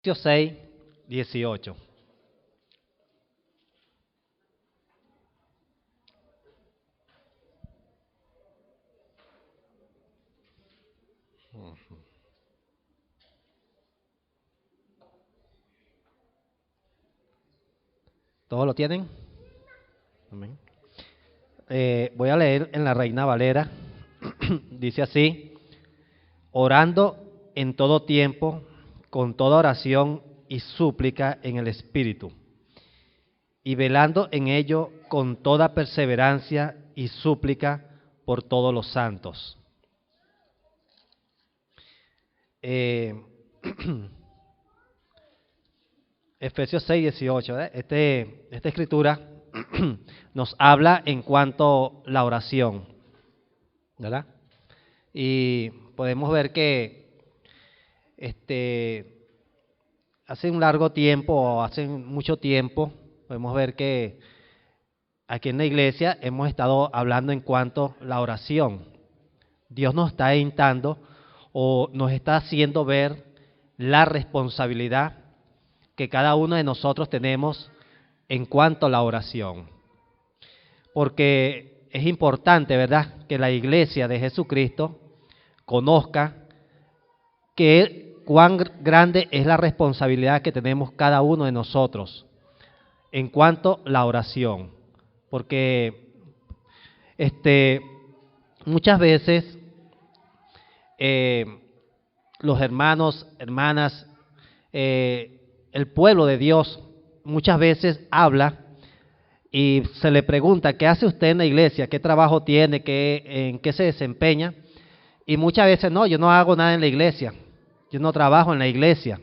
Efesios 6, 18. ¿Todos lo tienen? Amén. Voy a leer en la Reina Valera. Dice así: orando en todo tiempo, con toda oración y súplica en el Espíritu, y velando en ello con toda perseverancia y súplica por todos los santos. Efesios 6, 18, esta escritura nos habla en cuanto a la oración, ¿verdad? Y podemos ver que hace un largo tiempo, o hace mucho tiempo, podemos ver que aquí en la iglesia hemos estado hablando en cuanto a la oración. Dios nos está invitando o nos está haciendo ver la responsabilidad que cada uno de nosotros tenemos en cuanto a la oración. Porque es importante, ¿verdad?, que la iglesia de Jesucristo conozca cuán grande es la responsabilidad que tenemos cada uno de nosotros en cuanto a la oración. Porque muchas veces los hermanos, hermanas, el pueblo de Dios muchas veces habla y se le pregunta: ¿qué hace usted en la iglesia? ¿Qué trabajo tiene? ¿En qué se desempeña? Y muchas veces: no, yo no hago nada en la iglesia, yo no trabajo en la iglesia,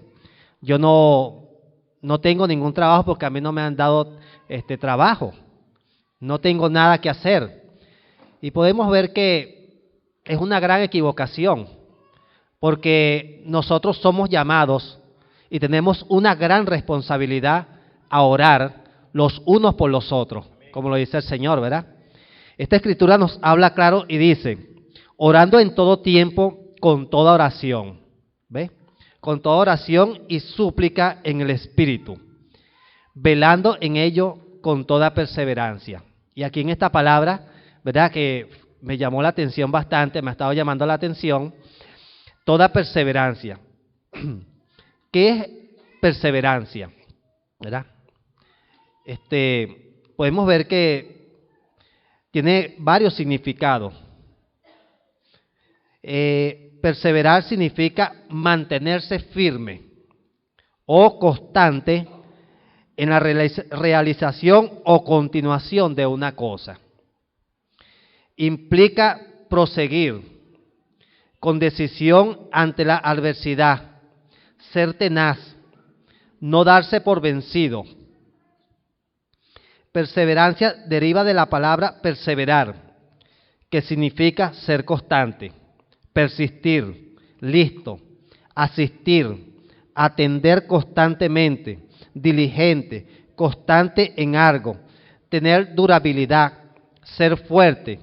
yo no tengo ningún trabajo porque a mí no me han dado trabajo, no tengo nada que hacer. Y podemos ver que es una gran equivocación, porque nosotros somos llamados y tenemos una gran responsabilidad a orar los unos por los otros, como lo dice el Señor, ¿verdad? Esta escritura nos habla claro y dice: orando en todo tiempo con toda oración, ¿ve? Con toda oración y súplica en el Espíritu, velando en ello con toda perseverancia. Y aquí en esta palabra, ¿verdad?, que me llamó la atención bastante, me ha estado llamando la atención, toda perseverancia. ¿Qué es perseverancia? ¿Verdad? Podemos ver que tiene varios significados. Perseverar significa mantenerse firme o constante en la realización o continuación de una cosa. Implica proseguir con decisión ante la adversidad, ser tenaz, no darse por vencido. Perseverancia deriva de la palabra perseverar, que significa ser constante, persistir, listo, asistir, atender constantemente, diligente, constante en algo, tener durabilidad, ser fuerte.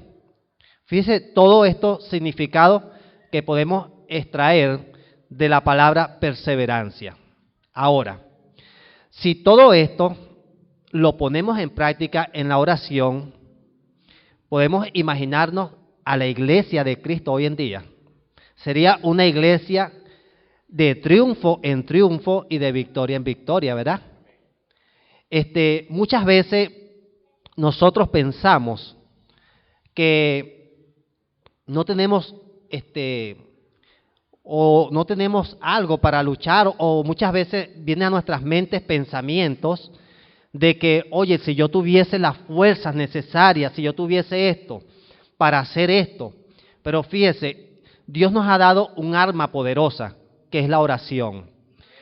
Fíjese todo esto significado que podemos extraer de la palabra perseverancia. Ahora, si todo esto lo ponemos en práctica en la oración, podemos imaginarnos a la iglesia de Cristo hoy en día. Sería una iglesia de triunfo en triunfo y de victoria en victoria, ¿verdad? Muchas veces nosotros pensamos que no tenemos o no tenemos algo para luchar, o muchas veces vienen a nuestras mentes pensamientos de que, oye, si yo tuviese las fuerzas necesarias, si yo tuviese esto para hacer esto. Pero fíjese, Dios nos ha dado un arma poderosa, que es la oración.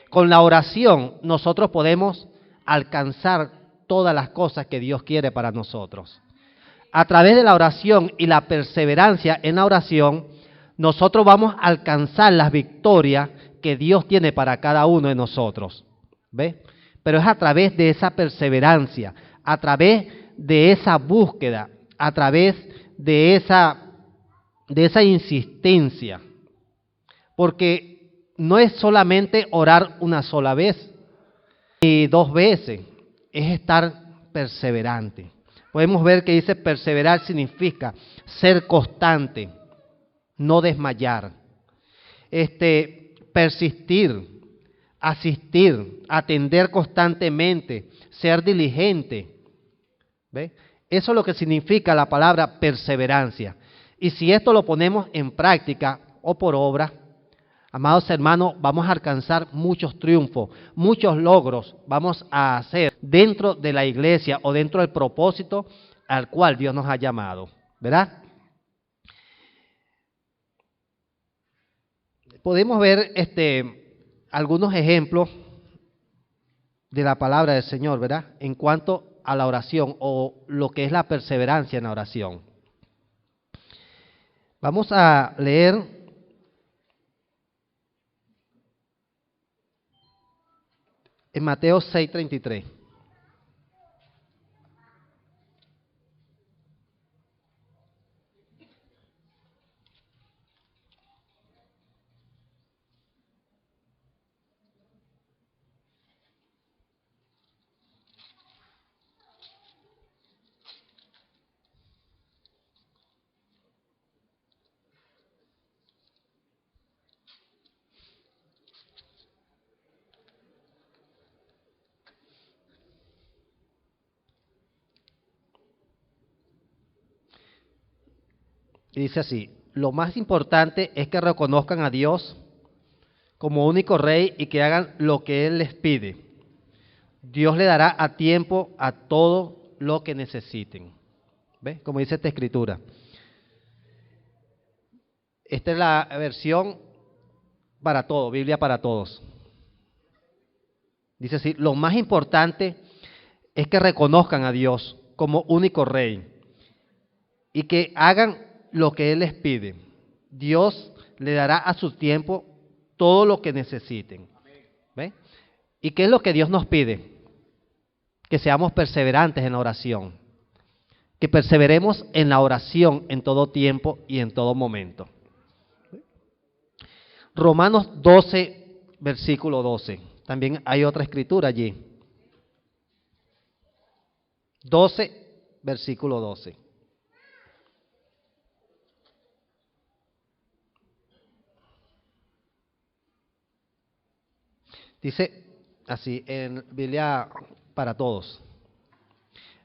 Con la oración nosotros podemos alcanzar todas las cosas que Dios quiere para nosotros. A través de la oración y la perseverancia en la oración, nosotros vamos a alcanzar las victorias que Dios tiene para cada uno de nosotros. ¿Ve? Pero es a través de esa perseverancia, a través de esa búsqueda, a través de esa insistencia. Porque no es solamente orar una sola vez y dos veces, es estar perseverante. Podemos ver que dice perseverar significa ser constante, no desmayar, persistir, asistir, atender constantemente, ser diligente. ¿Ve? Eso es lo que significa la palabra perseverancia. Y si esto lo ponemos en práctica o por obra, amados hermanos, vamos a alcanzar muchos triunfos, muchos logros vamos a hacer dentro de la iglesia o dentro del propósito al cual Dios nos ha llamado, ¿verdad? Podemos ver algunos ejemplos de la palabra del Señor, ¿verdad? En cuanto a la oración o lo que es la perseverancia en la oración. Vamos a leer en Mateo 6:33. Y dice así: lo más importante es que reconozcan a Dios como único Rey y que hagan lo que Él les pide. Dios le dará a tiempo a todo lo que necesiten. ¿Ves? Como dice esta escritura. Esta es la versión para todos, Biblia para todos. Dice así: lo más importante es que reconozcan a Dios como único Rey y que hagan lo que Él les pide. Dios le dará a su tiempo todo lo que necesiten. ¿Ve? ¿Y qué es lo que Dios nos pide? Que seamos perseverantes en la oración. Que perseveremos en la oración en todo tiempo y en todo momento. Romanos 12, versículo 12. También hay otra escritura allí. 12, versículo 12. Dice así en Biblia para todos: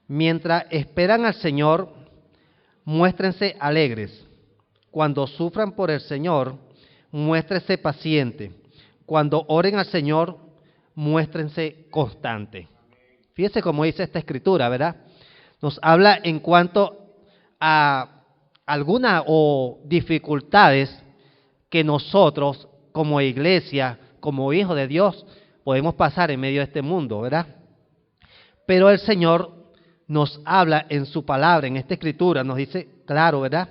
mientras esperan al Señor, muéstrense alegres. Cuando sufran por el Señor, muéstrense pacientes. Cuando oren al Señor, muéstrense constantes. Fíjese cómo dice esta escritura, ¿verdad? Nos habla en cuanto a algunas o dificultades que nosotros como iglesia, como hijos de Dios, podemos pasar en medio de este mundo, ¿verdad? Pero el Señor nos habla en su palabra, en esta escritura, nos dice, claro, ¿verdad?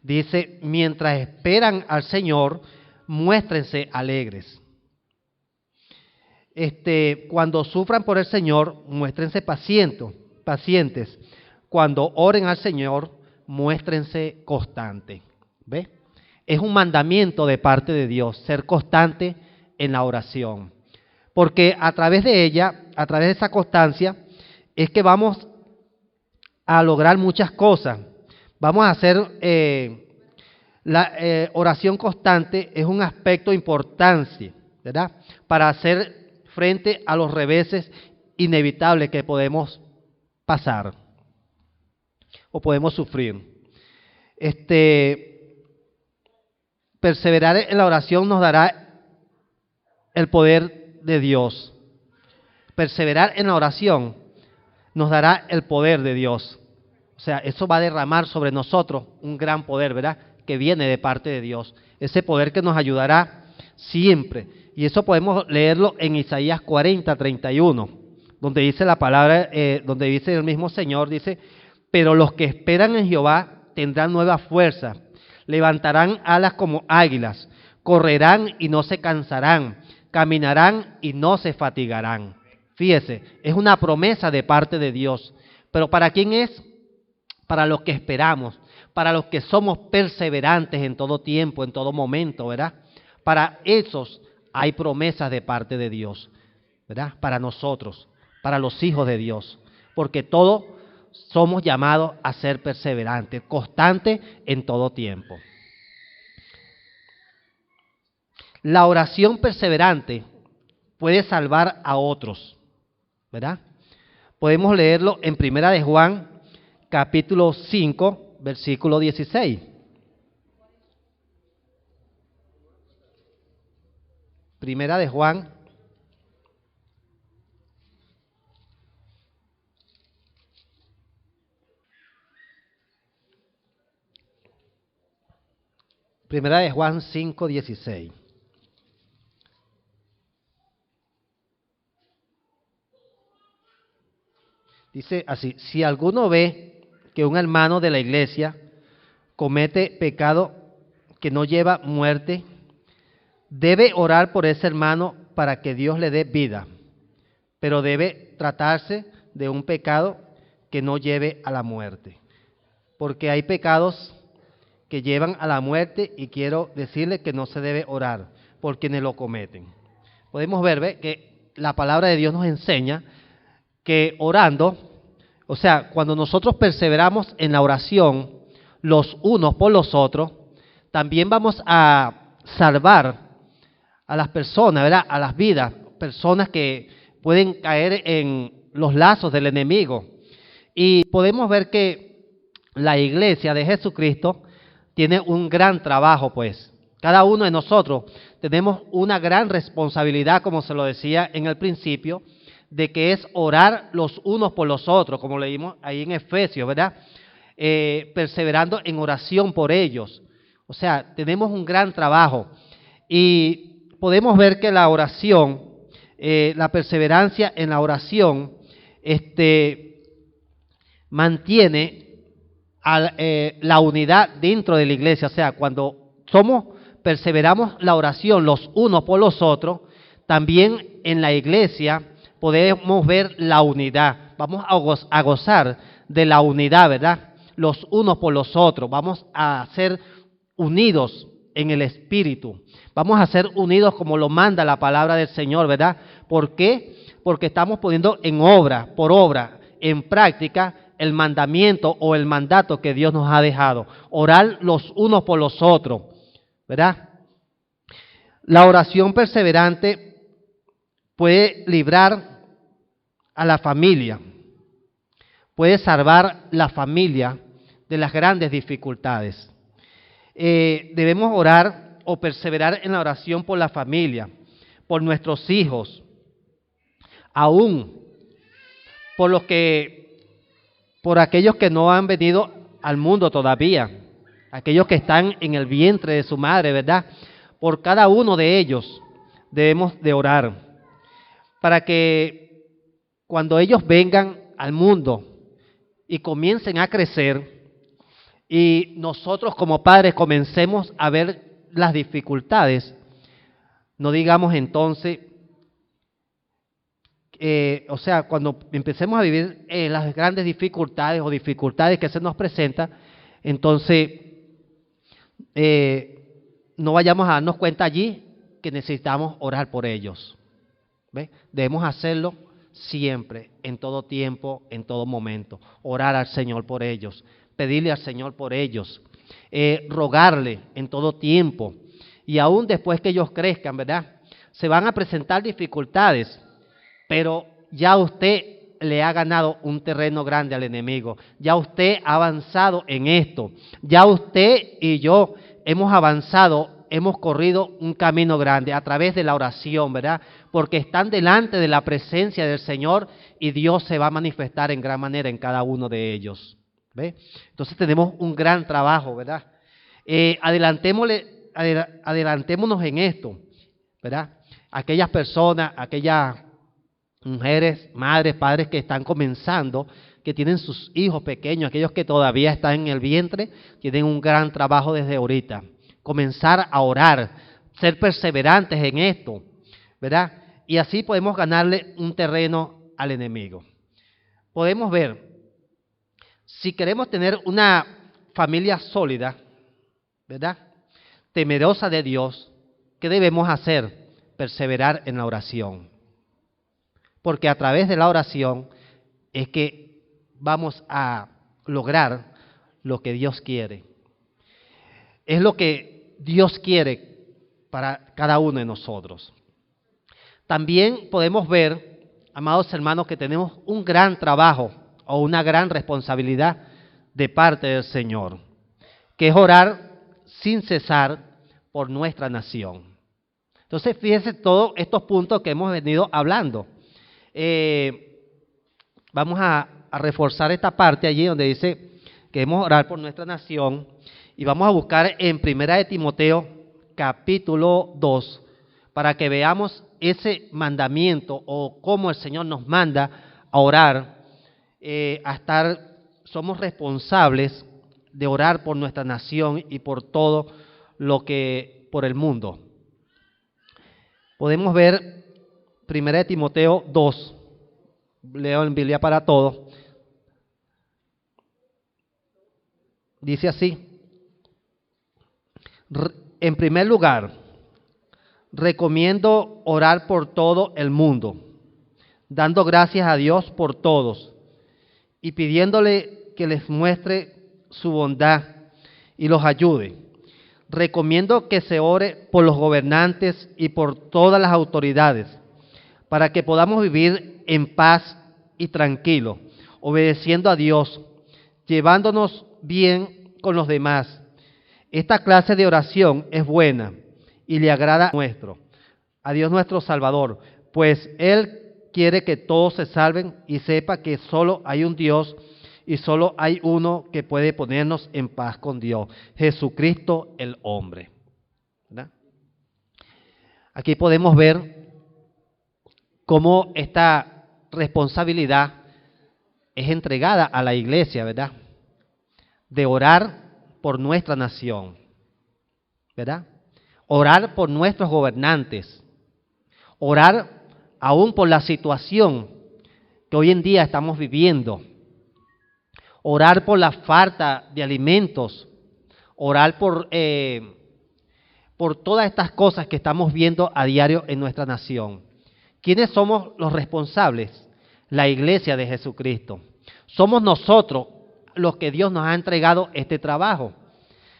Dice, mientras esperan al Señor, muéstrense alegres. Cuando sufran por el Señor, muéstrense pacientes. Cuando oren al Señor, muéstrense constantes. ¿Ves? Es un mandamiento de parte de Dios, ser constante en la oración. Porque a través de ella, a través de esa constancia, es que vamos a lograr muchas cosas. Vamos a hacer, la oración constante es un aspecto importante, ¿verdad? Para hacer frente a los reveses inevitables que podemos pasar o podemos sufrir. Perseverar en la oración nos dará el poder de Dios. Perseverar en la oración nos dará el poder de Dios. O sea, eso va a derramar sobre nosotros un gran poder, ¿verdad? Que viene de parte de Dios. Ese poder que nos ayudará siempre. Y eso podemos leerlo en Isaías 40:31, donde dice la palabra, donde dice el mismo Señor, dice: pero los que esperan en Jehová tendrán nueva fuerza, levantarán alas como águilas, correrán y no se cansarán, caminarán y no se fatigarán. Fíjese, es una promesa de parte de Dios. ¿Pero para quién es? Para los que esperamos, para los que somos perseverantes en todo tiempo, en todo momento, ¿verdad? Para esos hay promesas de parte de Dios, ¿verdad? Para nosotros, para los hijos de Dios, porque todos somos llamados a ser perseverantes, constantes en todo tiempo. La oración perseverante puede salvar a otros, ¿verdad? Podemos leerlo en Primera de Juan, capítulo 5, versículo 16. Primera de Juan, Primera de Juan 5, 16. Dice así: si alguno ve que un hermano de la iglesia comete pecado que no lleva muerte, debe orar por ese hermano para que Dios le dé vida, pero debe tratarse de un pecado que no lleve a la muerte, porque hay pecados que llevan a la muerte y quiero decirle que no se debe orar por quienes lo cometen. Podemos ver que la palabra de Dios nos enseña que orando, o sea, cuando nosotros perseveramos en la oración los unos por los otros, también vamos a salvar a las personas, ¿verdad? A las vidas, personas que pueden caer en los lazos del enemigo. Y podemos ver que la iglesia de Jesucristo tiene un gran trabajo, pues. Cada uno de nosotros tenemos una gran responsabilidad, como se lo decía en el principio, de que es orar los unos por los otros, como leímos ahí en Efesios, ¿verdad? Perseverando en oración por ellos. O sea, tenemos un gran trabajo. Y podemos ver que la oración, la perseverancia en la oración, mantiene la unidad dentro de la iglesia. O sea, cuando perseveramos la oración los unos por los otros, también en la iglesia podemos ver la unidad. Vamos a gozar de la unidad, ¿verdad? Los unos por los otros. Vamos a ser unidos en el Espíritu. Vamos a ser unidos como lo manda la palabra del Señor, ¿verdad? ¿Por qué? Porque estamos poniendo por obra, en práctica, el mandamiento o el mandato que Dios nos ha dejado. Orar los unos por los otros, ¿verdad? La oración perseverante puede librar a la familia, puede salvar la familia de las grandes dificultades. Debemos orar o perseverar en la oración por la familia, por nuestros hijos, aún por aquellos que no han venido al mundo todavía, aquellos que están en el vientre de su madre, ¿verdad? Por cada uno de ellos debemos de orar, para que cuando ellos vengan al mundo y comiencen a crecer, y nosotros como padres comencemos a ver las dificultades, no digamos entonces, o sea, cuando empecemos a vivir las grandes dificultades o dificultades que se nos presentan, entonces no vayamos a darnos cuenta allí que necesitamos orar por ellos. ¿Ve? Debemos hacerlo siempre, en todo tiempo, en todo momento. Orar al Señor por ellos, pedirle al Señor por ellos, rogarle en todo tiempo. Y aún después que ellos crezcan, ¿verdad? Se van a presentar dificultades, pero ya usted le ha ganado un terreno grande al enemigo. Ya usted ha avanzado en esto. Ya usted y yo hemos avanzado, hemos corrido un camino grande a través de la oración, ¿verdad? Porque están delante de la presencia del Señor y Dios se va a manifestar en gran manera en cada uno de ellos. ¿Ve? Entonces tenemos un gran trabajo, ¿verdad? Adelantémonos en esto, ¿verdad? Aquellas personas, aquellas mujeres, madres, padres que están comenzando, que tienen sus hijos pequeños, aquellos que todavía están en el vientre, tienen un gran trabajo desde ahorita. Comenzar a orar, ser perseverantes en esto, ¿verdad? Y así podemos ganarle un terreno al enemigo. Podemos ver, si queremos tener una familia sólida, ¿verdad? Temerosa de Dios, ¿qué debemos hacer? perseverar en la oración. Porque a través de la oración es que vamos a lograr lo que Dios quiere. Es lo que Dios quiere para cada uno de nosotros. También podemos ver, amados hermanos, que tenemos un gran trabajo o una gran responsabilidad de parte del Señor, que es orar sin cesar por nuestra nación. Entonces, fíjense todos estos puntos que hemos venido hablando. Vamos a reforzar esta parte allí donde dice que debemos orar por nuestra nación, y vamos a buscar en 1 de Timoteo capítulo 2 para que veamos ese mandamiento o cómo el Señor nos manda a orar, somos responsables de orar por nuestra nación y por todo por el mundo. Podemos ver 1 de Timoteo 2, leo en Biblia para Todos, dice así: en primer lugar, recomiendo orar por todo el mundo, dando gracias a Dios por todos y pidiéndole que les muestre su bondad y los ayude. Recomiendo que se ore por los gobernantes y por todas las autoridades, para que podamos vivir en paz y tranquilo, obedeciendo a Dios, llevándonos bien con los demás. Esta clase de oración es buena y le agrada a Dios nuestro Salvador, pues Él quiere que todos se salven y sepa que solo hay un Dios y solo hay uno que puede ponernos en paz con Dios, Jesucristo el hombre. ¿Verdad? Aquí podemos ver cómo esta responsabilidad es entregada a la iglesia, ¿verdad? De orar por nuestra nación, ¿verdad? Orar por nuestros gobernantes, orar aún por la situación que hoy en día estamos viviendo, orar por la falta de alimentos, orar por todas estas cosas que estamos viendo a diario en nuestra nación. ¿Quiénes somos los responsables? La iglesia de Jesucristo. Somos nosotros los que Dios nos ha entregado este trabajo.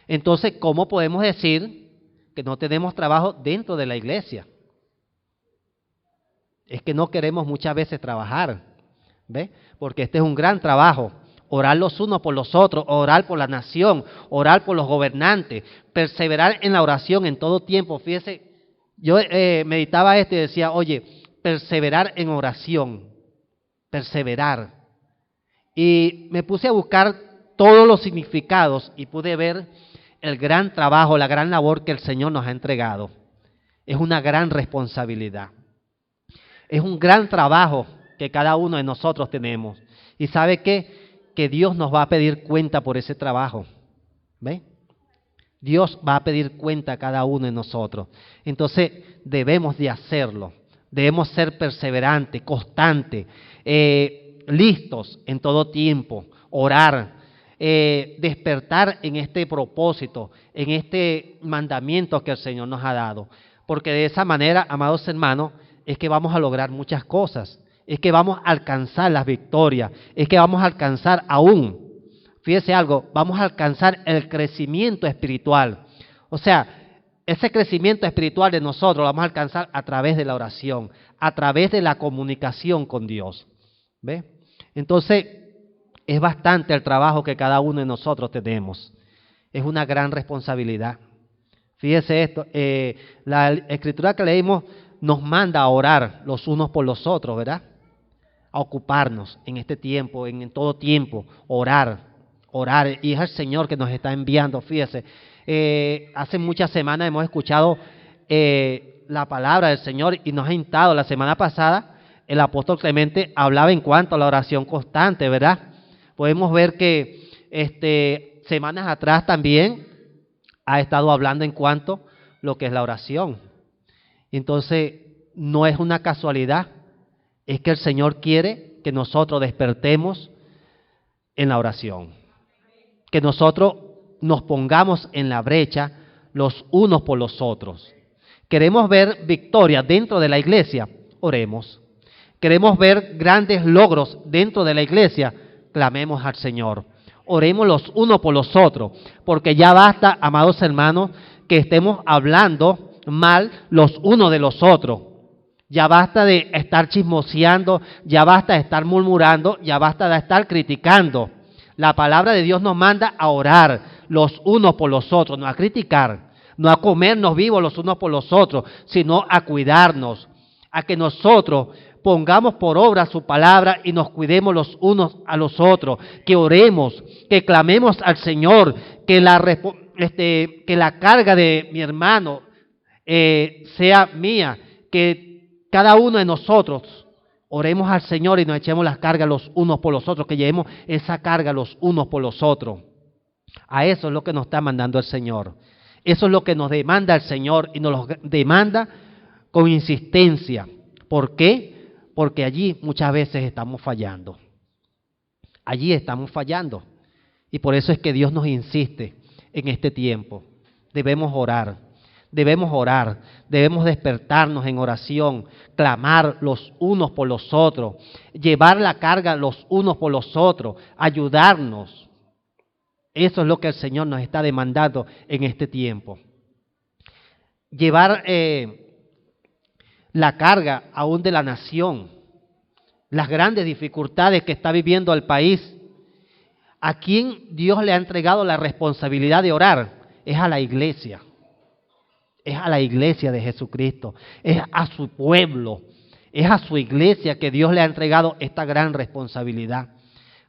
Entonces, ¿cómo podemos decir que no tenemos trabajo dentro de la iglesia? Es que no queremos muchas veces trabajar, ¿ve? Porque este es un gran trabajo. Orar los unos por los otros, orar por la nación, orar por los gobernantes, perseverar en la oración en todo tiempo. Fíjese, yo meditaba esto y decía, oye, perseverar en oración, perseverar. Y me puse a buscar todos los significados y pude ver el gran trabajo, la gran labor que el Señor nos ha entregado. Es una gran responsabilidad. Es un gran trabajo que cada uno de nosotros tenemos. ¿Y sabe qué? Que Dios nos va a pedir cuenta por ese trabajo. ¿Ve? Dios va a pedir cuenta a cada uno de nosotros. Entonces debemos de hacerlo. Debemos ser perseverantes, constantes, listos en todo tiempo, orar, despertar en este propósito, en este mandamiento que el Señor nos ha dado. Porque de esa manera, amados hermanos, es que vamos a lograr muchas cosas, es que vamos a alcanzar las victorias, es que vamos a alcanzar aún, fíjese algo, vamos a alcanzar el crecimiento espiritual. O sea, ese crecimiento espiritual de nosotros lo vamos a alcanzar a través de la oración, a través de la comunicación con Dios. ¿Ve? Entonces, es bastante el trabajo que cada uno de nosotros tenemos. Es una gran responsabilidad. Fíjese esto, la escritura que leímos nos manda a orar los unos por los otros, ¿verdad? A ocuparnos en este tiempo, en todo tiempo, orar, y es el Señor que nos está enviando. Fíjese, hace muchas semanas hemos escuchado la palabra del Señor y nos ha instado. La semana pasada el apóstol Clemente hablaba en cuanto a la oración constante, ¿verdad? Podemos ver que semanas atrás también ha estado hablando en cuanto a lo que es la oración. Entonces, no es una casualidad, es que el Señor quiere que nosotros despertemos en la oración, que nosotros nos pongamos en la brecha los unos por los otros, Queremos ver victoria dentro de la iglesia, oremos. Queremos ver grandes logros dentro de la iglesia, clamemos al Señor. Oremos los unos por los otros, porque ya basta, amados hermanos, que estemos hablando mal los unos de los otros. Ya basta de estar chismoseando, ya basta de estar murmurando, ya basta de estar criticando. La palabra de Dios nos manda a orar los unos por los otros, no a criticar, no a comernos vivos los unos por los otros, sino a cuidarnos, a que nosotros pongamos por obra su palabra y nos cuidemos los unos a los otros, que oremos, que clamemos al Señor, que la carga de mi hermano sea mía, que cada uno de nosotros oremos al Señor y nos echemos las cargas los unos por los otros, que llevemos esa carga los unos por los otros. A eso es lo que nos está mandando el Señor. Eso es lo que nos demanda el Señor y nos lo demanda con insistencia. ¿Por qué? Porque allí muchas veces estamos fallando. Allí estamos fallando. Y por eso es que Dios nos insiste en este tiempo. Debemos orar. Debemos orar, debemos despertarnos en oración, clamar los unos por los otros, llevar la carga los unos por los otros, ayudarnos. Eso es lo que el Señor nos está demandando en este tiempo. Llevar la carga aún de la nación, las grandes dificultades que está viviendo el país. ¿A quién Dios le ha entregado la responsabilidad de orar? Es a la iglesia. Es a la iglesia de Jesucristo, es a su pueblo, es a su iglesia que Dios le ha entregado esta gran responsabilidad.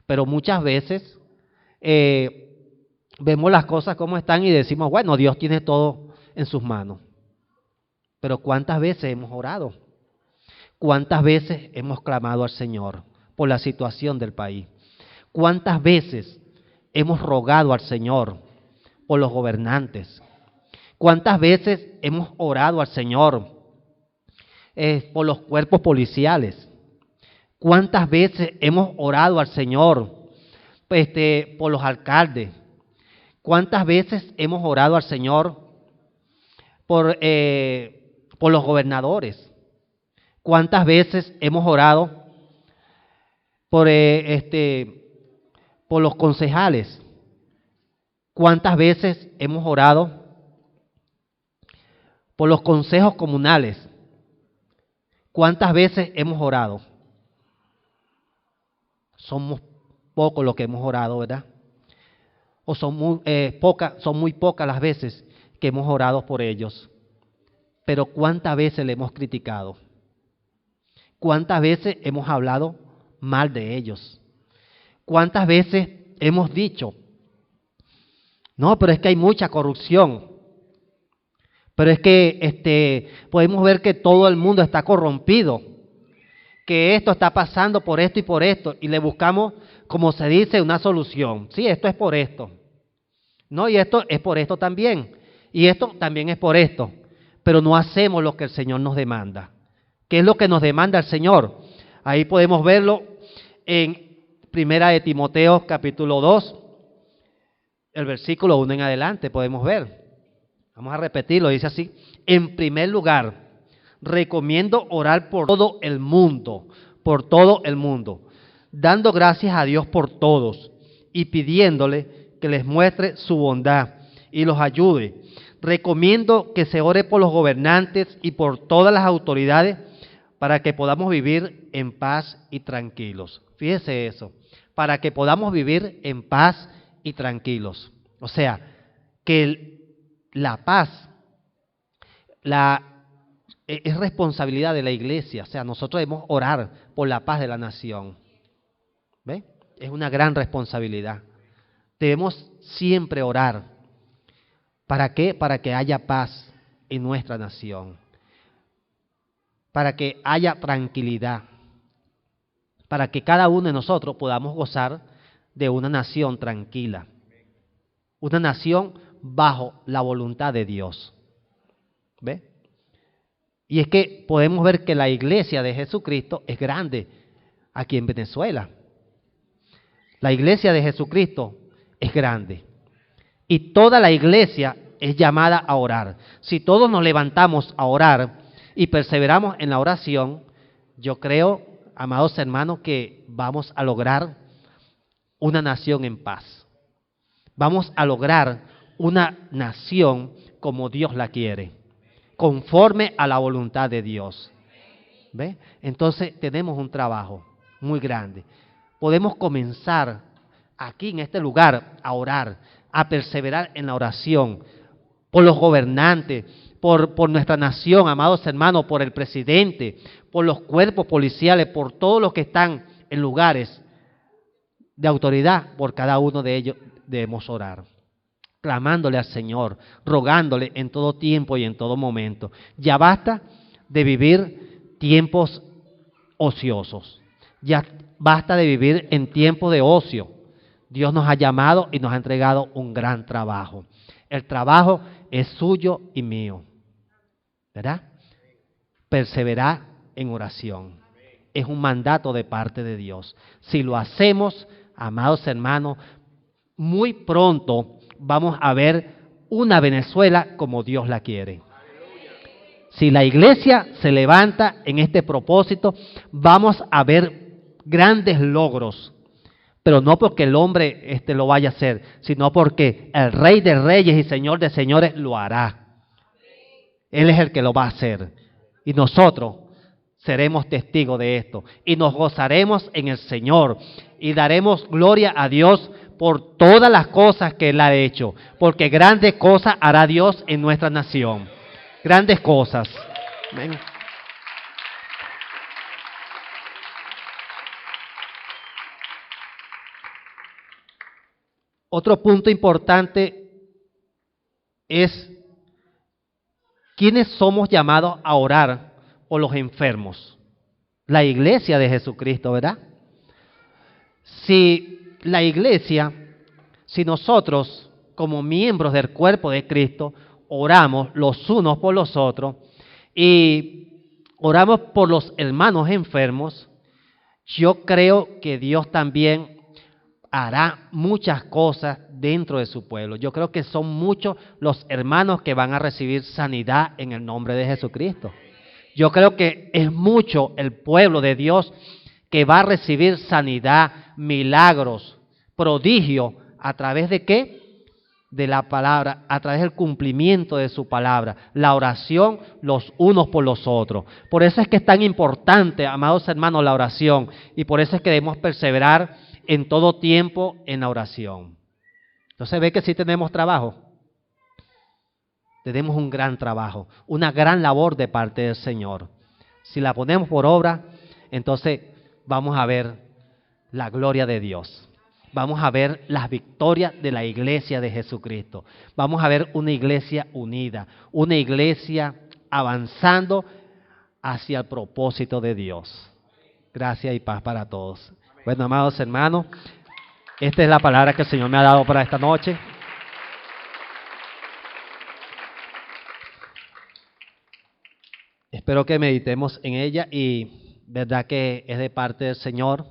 Pero muchas veces vemos las cosas como están y decimos, bueno, Dios tiene todo en sus manos. Pero ¿cuántas veces hemos orado? ¿Cuántas veces hemos clamado al Señor por la situación del país? ¿Cuántas veces hemos rogado al Señor por los gobernantes? ¿Cuántas veces hemos orado al Señor por los cuerpos policiales? ¿Cuántas veces hemos orado al Señor por los alcaldes? ¿Cuántas veces hemos orado al Señor por los gobernadores? ¿Cuántas veces hemos orado por los concejales? ¿Cuántas veces hemos orado por los consejos comunales? ¿Cuántas veces hemos orado? Somos pocos los que hemos orado, ¿verdad? O son muy pocas las veces que hemos orado por ellos. Pero ¿cuántas veces le hemos criticado? ¿Cuántas veces hemos hablado mal de ellos? ¿Cuántas veces hemos dicho, no, pero es que hay mucha corrupción? Pero es que podemos ver que todo el mundo está corrompido, que esto está pasando por esto y por esto, y le buscamos, como se dice, una solución. Sí, esto es por esto. No, y esto es por esto también. Y esto también es por esto. Pero no hacemos lo que el Señor nos demanda. ¿Qué es lo que nos demanda el Señor? Ahí podemos verlo en Primera de Timoteo, capítulo 2, el versículo 1 en adelante, podemos ver. Vamos a repetirlo, dice así: en primer lugar, recomiendo orar por todo el mundo, dando gracias a Dios por todos y pidiéndole que les muestre su bondad y los ayude. Recomiendo que se ore por los gobernantes y por todas las autoridades para que podamos vivir en paz y tranquilos. Fíjese eso, para que podamos vivir en paz y tranquilos. O sea, que la paz es responsabilidad de la iglesia. O sea, nosotros debemos orar por la paz de la nación. ¿Ve? Es una gran responsabilidad. Debemos siempre orar. ¿Para qué? Para que haya paz en nuestra nación. Para que haya tranquilidad. Para que cada uno de nosotros podamos gozar de una nación tranquila. Una nación bajo la voluntad de Dios. ¿Ve? Y es que podemos ver que la iglesia de Jesucristo es grande aquí en Venezuela. La iglesia de Jesucristo es grande. Y toda la iglesia es llamada a orar. Si todos nos levantamos a orar y perseveramos en la oración, yo creo, amados hermanos, que vamos a lograr una nación en paz. Vamos a lograr una nación como Dios la quiere, conforme a la voluntad de Dios. ¿Ve? Entonces tenemos un trabajo muy grande. Podemos comenzar aquí en este lugar a orar, a perseverar en la oración por los gobernantes, por nuestra nación, amados hermanos, por el presidente, por los cuerpos policiales, por todos los que están en lugares de autoridad. Por cada uno de ellos debemos orar, clamándole al Señor, rogándole en todo tiempo y en todo momento. Ya basta de vivir tiempos ociosos, ya basta de vivir en tiempos de ocio. Dios nos ha llamado y nos ha entregado un gran trabajo. El trabajo es suyo y mío, ¿verdad? Perseverar en oración. Es un mandato de parte de Dios. Si lo hacemos, amados hermanos, muy pronto vamos a ver una Venezuela como Dios la quiere. Si la iglesia se levanta en este propósito, vamos a ver grandes logros. Pero no porque el hombre lo vaya a hacer, sino porque el Rey de Reyes y Señor de Señores lo hará. Él es el que lo va a hacer. Y nosotros seremos testigos de esto. Y nos gozaremos en el Señor. Y daremos gloria a Dios por todas las cosas que Él ha hecho. Porque grandes cosas hará Dios en nuestra nación. Grandes cosas. Amén. Otro punto importante es quiénes somos llamados a orar por los enfermos. La iglesia de Jesucristo, ¿verdad? Si la iglesia, si nosotros como miembros del cuerpo de Cristo oramos los unos por los otros y oramos por los hermanos enfermos, yo creo que Dios también hará muchas cosas dentro de su pueblo. Yo creo que son muchos los hermanos que van a recibir sanidad en el nombre de Jesucristo. Yo creo que es mucho el pueblo de Dios que va a recibir sanidad, milagros, prodigios, ¿a través de qué? De la palabra, a través del cumplimiento de su palabra, la oración los unos por los otros. Por eso es que es tan importante, amados hermanos, la oración, y por eso es que debemos perseverar en todo tiempo en la oración. Entonces ve que sí tenemos trabajo. Tenemos un gran trabajo, una gran labor de parte del Señor. Si la ponemos por obra, entonces vamos a ver la gloria de Dios. Vamos a ver las victorias de la iglesia de Jesucristo. Vamos a ver una iglesia unida, una iglesia avanzando hacia el propósito de Dios. Gracias y paz para todos. Bueno, amados hermanos, esta es la palabra que el Señor me ha dado para esta noche. Espero que meditemos en ella y verdad que es de parte del Señor.